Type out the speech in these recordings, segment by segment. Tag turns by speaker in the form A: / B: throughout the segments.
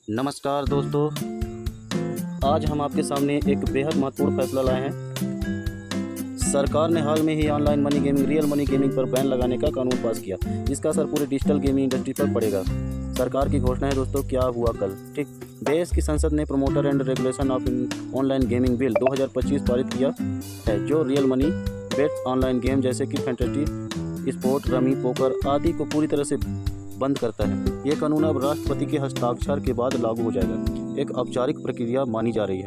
A: नमस्कार दोस्तों, आज हम आपके सामने एक बेहद महत्वपूर्ण फैसला लाए हैं। सरकार ने हाल में ही online money gaming, real money gaming पर बैन लगाने का कानून पास किया। इसका असर पूरे डिजिटल गेमिंग इंडस्ट्री पर पड़ेगा। सरकार की घोषणा है दोस्तों, क्या हुआ कल। ठीक, देश की संसद ने promoter and regulation of online gaming bill 2025 पारित किया है, जो रियल मनी बेट ऑनलाइन गेम जैसे कि फैंटेसी स्पोर्ट, रमी, पोकर आदि को पूरी तरह से बंद करता है। ये कानून अब राष्ट्रपति के हस्ताक्षर के बाद लागू हो जाएगा। एक औपचारिक प्रक्रिया मानी जा रही है।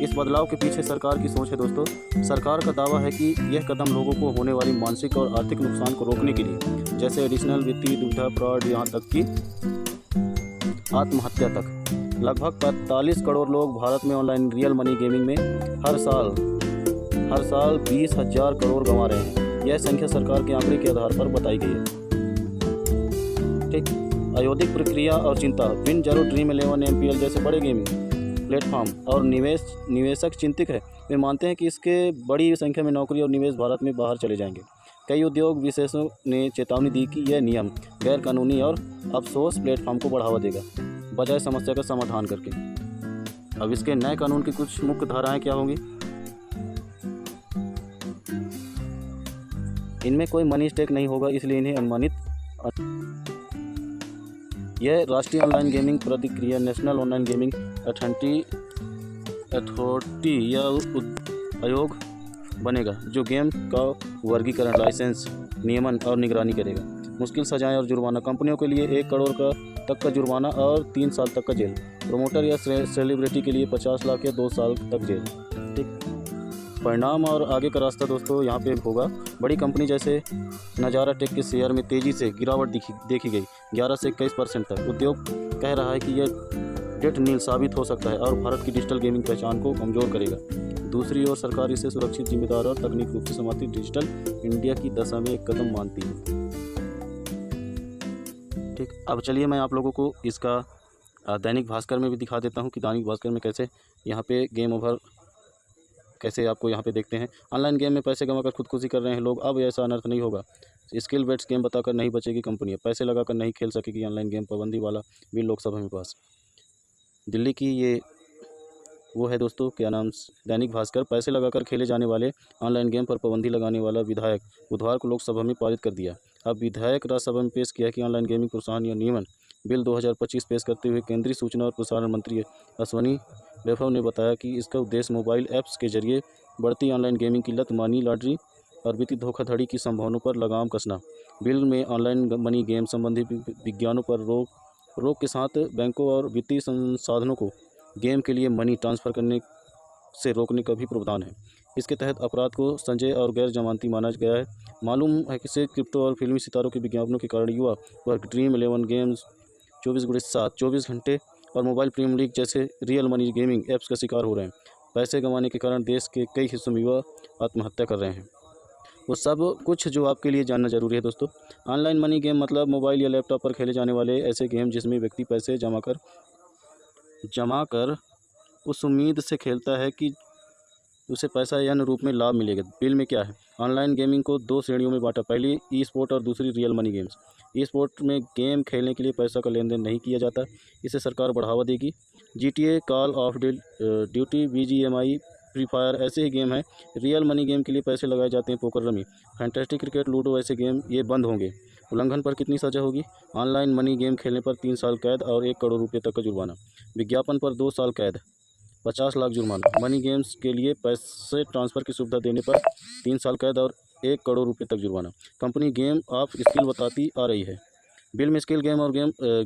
A: इस बदलाव के पीछे सरकार की सोच है दोस्तों। सरकार का दावा है कि यह कदम लोगों को होने वाली मानसिक और आर्थिक नुकसान को रोकने के लिए, जैसे एडिशनल वित्तीय दुविधा, फ्रॉड, यहाँ तक कि आत्महत्या तक। लगभग 45 करोड़ लोग भारत में ऑनलाइन रियल मनी गेमिंग में हर साल 20,000 करोड़ गंवा रहे हैं। यह संख्या सरकार के आंकड़े के आधार पर बताई गई है। ठीक, अयोधिक प्रक्रिया और चिंता। विन जरूर, ड्रीम 11, MPL जैसे बड़े गेमिंग प्लेटफॉर्म और निवेशक चिंतित है। वे मानते हैं कि इसके बड़ी संख्या में नौकरी और निवेश भारत में बाहर चले जाएंगे। कई उद्योग विशेषज्ञों ने चेतावनी दी कि यह नियम गैर कानूनी और अफसोस प्लेटफॉर्म को बढ़ावा देगा, बजाय समस्या का समाधान करके। अब इसके नए कानून की कुछ मुख्य धाराएं क्या होंगी। इनमें कोई मनी स्टेक नहीं होगा, इसलिए इन्हें अनुमानित। यह राष्ट्रीय ऑनलाइन गेमिंग प्राधिकरण, नेशनल ऑनलाइन गेमिंग अथॉरिटी या आयोग बनेगा, जो गेम का वर्गीकरण, लाइसेंस, नियमन और निगरानी करेगा। मुश्किल सजाएं और जुर्माना। कंपनियों के लिए 1 करोड़ तक का जुर्माना और 3 साल तक का जेल। प्रमोटर या सेलिब्रिटी के लिए 50 लाख या 2 साल तक जेल। ठीक, परिणाम और आगे का रास्ता दोस्तों यहाँ पे होगा। बड़ी कंपनी जैसे नज़ारा टेक के शेयर में तेज़ी से गिरावट देखी गई, 11 से 21% तक। उद्योग कह रहा है कि यह डेट नील साबित हो सकता है और भारत की डिजिटल गेमिंग पहचान को कमज़ोर करेगा। दूसरी ओर सरकार इसे सुरक्षित, जिम्मेदार और तकनीक रूप से समर्थित डिजिटल इंडिया की दशा में एक कदम मानती है। ठीक, अब चलिए मैं आप लोगों को इसका दैनिक भास्कर में भी दिखा देता हूँ कि दैनिक भास्कर में कैसे यहाँ पे गेम ओवर कैसे आपको यहाँ पे देखते हैं। ऑनलाइन गेम में पैसे कमाकर खुदकुशी कर रहे हैं लोग। अब ऐसा अनर्थ नहीं होगा। स्किल बेट्स गेम बताकर नहीं बचेगी कंपनियाँ। पैसे लगाकर नहीं खेल सकेगी ऑनलाइन गेम। पाबंदी वाला बिल लोकसभा में पास। दिल्ली की ये वो है दोस्तों, क्या नाम, दैनिक भास्कर। पैसे लगाकर खेले जाने वाले ऑनलाइन गेम पर पाबंदी लगाने वाला विधायक बुधवार को लोकसभा में पारित कर दिया। अब विधायक राज्यसभा में पेश किया कि ऑनलाइन गेमिंग प्रोत्साहन या नियमन बिल 2025 पेश करते हुए केंद्रीय सूचना और प्रसारण मंत्री अश्विनी वैभव ने बताया कि इसका उद्देश्य मोबाइल ऐप्स के जरिए बढ़ती ऑनलाइन गेमिंग की लत, मनी लॉन्ड्रिंग और वित्तीय धोखाधड़ी की संभावनाओं पर लगाम कसना। बिल में ऑनलाइन मनी गेम संबंधी विज्ञानों पर रोक के साथ बैंकों और वित्तीय संसाधनों को गेम के लिए मनी ट्रांसफ़र करने से रोकने का भी प्रावधान है। इसके तहत अपराध को संजय और गैर जमानती माना गया है। मालूम है कि क्रिप्टो और फिल्मी सितारों के विज्ञापनों के कारण युवा वर्ग ड्रीम 11 गेम्स 24 घंटे और मोबाइल प्रीमियर लीग जैसे रियल मनी गेमिंग ऐप्स का शिकार हो रहे हैं। पैसे कमाने के कारण देश के कई हिस्सों में युवा आत्महत्या कर रहे हैं। वो सब कुछ जो आपके लिए जानना जरूरी है दोस्तों। ऑनलाइन मनी गेम मतलब मोबाइल या लैपटॉप पर खेले जाने वाले ऐसे गेम जिसमें व्यक्ति पैसे जमा कर उस उम्मीद से खेलता है कि उसे पैसा या अन्य रूप में लाभ मिलेगा। बिल में क्या है, ऑनलाइन गेमिंग को 2 श्रेणियों में बांटा। पहली ई स्पोर्ट और दूसरी रियल मनी गेम्स। ई स्पोर्ट में गेम खेलने के लिए पैसा का लेन देन नहीं किया जाता। इसे सरकार बढ़ावा देगी। GTA, call of duty, BGMI, free fire ऐसे ही गेम हैं। रियल मनी गेम के लिए पैसे लगाए जाते हैं, poker, rummy, fantastic cricket, ludo ऐसे गेम, ये बंद होंगे। उल्लंघन पर कितनी सजा होगी, ऑनलाइन मनी गेम खेलने पर 3 साल कैद और 1 करोड़ रुपये तक का जुर्माना। विज्ञापन पर 2 साल कैद, 50 लाख जुर्माना। मनी गेम्स के लिए पैसे ट्रांसफ़र की सुविधा देने पर 3 साल कैद और 1 करोड़ रुपये तक जुर्माना। कंपनी गेम ऑफ स्किल बताती आ रही है। बिल में स्किल गेम और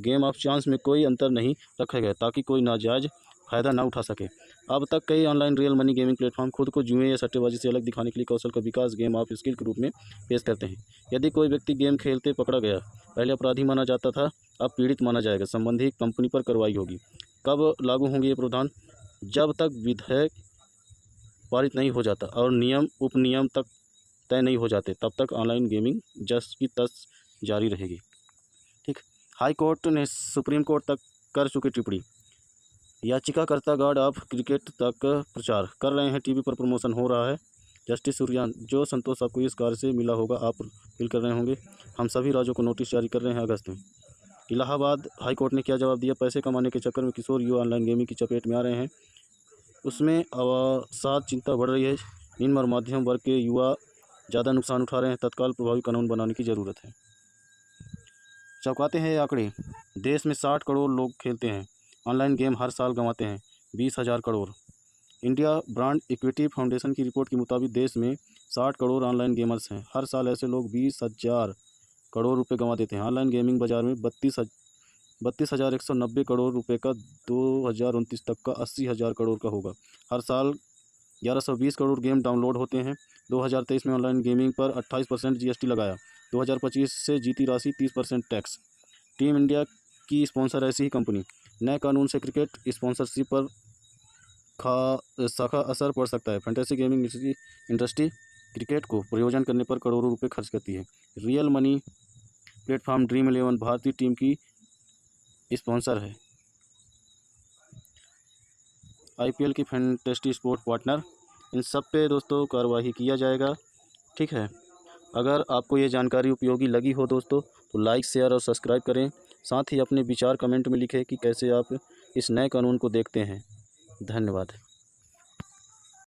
A: गेम ऑफ चांस में कोई अंतर नहीं रखा गया ताकि कोई नाजायज़ फ़ायदा ना उठा सके। अब तक कई online real money gaming platform खुद को जुए या सट्टेबाजी से अलग दिखाने के लिए कौशल का विकास गेम ऑफ स्किल के रूप में पेश करते हैं। यदि कोई व्यक्ति गेम खेलते पकड़ा गया, पहले अपराधी माना जाता था, अब पीड़ित माना जाएगा। संबंधित कंपनी पर कार्रवाई होगी। कब लागू होंगे ये प्रावधान, जब तक विधेयक पारित नहीं हो जाता और नियम उपनियम तक तय नहीं हो जाते, तब तक ऑनलाइन गेमिंग जस की तस जारी रहेगी। ठीक, हाई कोर्ट ने सुप्रीम कोर्ट तक कर चुकी टिप्पणी। याचिकाकर्ता गॉड ऑफ क्रिकेट तक प्रचार कर रहे हैं, टीवी पर प्रमोशन हो रहा है। जस्टिस सूर्यान, जो संतोष आपको इस कार्य से मिला होगा आप फील कर रहे होंगे। हम सभी राज्यों को नोटिस जारी कर रहे हैं अगस्त में इलाहाबाद हाई कोर्ट ने क्या जवाब दिया? पैसे कमाने के चक्कर में किशोर युवा ऑनलाइन गेमिंग की चपेट में आ रहे हैं। उसमें अवसाद चिंता बढ़ रही है। निम्न और मध्यम वर्ग के युवा ज़्यादा नुकसान उठा रहे हैं। तत्काल प्रभावी कानून बनाने की ज़रूरत है। चौंकाते हैं ये आंकड़े। देश में 60 करोड़ लोग खेलते हैं ऑनलाइन गेम, हर साल गंवाते हैं 20,000 crore. India brand equity foundation की रिपोर्ट के मुताबिक देश में 60 करोड़ ऑनलाइन गेमर्स हैं। हर साल ऐसे लोग 20,000 करोड़ रुपए गंवा देते हैं। ऑनलाइन गेमिंग बाजार में 32,190 करोड़ रुपए का 2029 तक का 80,000 करोड़ का होगा। हर साल 1120 करोड़ गेम डाउनलोड होते हैं। 2023 में ऑनलाइन गेमिंग पर 28% GST लगाया। 2025 से जीती राशि 30% टैक्स। टीम इंडिया की स्पॉन्सर ऐसी ही कंपनी। नए कानून से क्रिकेट स्पॉन्सरशिप पर साखा असर पड़ सकता है। फैंटेसी गेमिंग इंडस्ट्री क्रिकेट को प्रायोजन करने पर करोड़ों रुपए खर्च करती है। रियल मनी प्लेटफॉर्म ड्रीम 11 भारतीय टीम की स्पॉन्सर है। IPL की फैंटेसी स्पोर्ट पार्टनर, इन सब पे दोस्तों कार्रवाई किया जाएगा। ठीक है, अगर आपको ये जानकारी उपयोगी लगी हो दोस्तों तो लाइक, शेयर और सब्सक्राइब करें। साथ ही अपने विचार कमेंट में लिखें कि कैसे आप इस नए कानून को देखते हैं। धन्यवाद।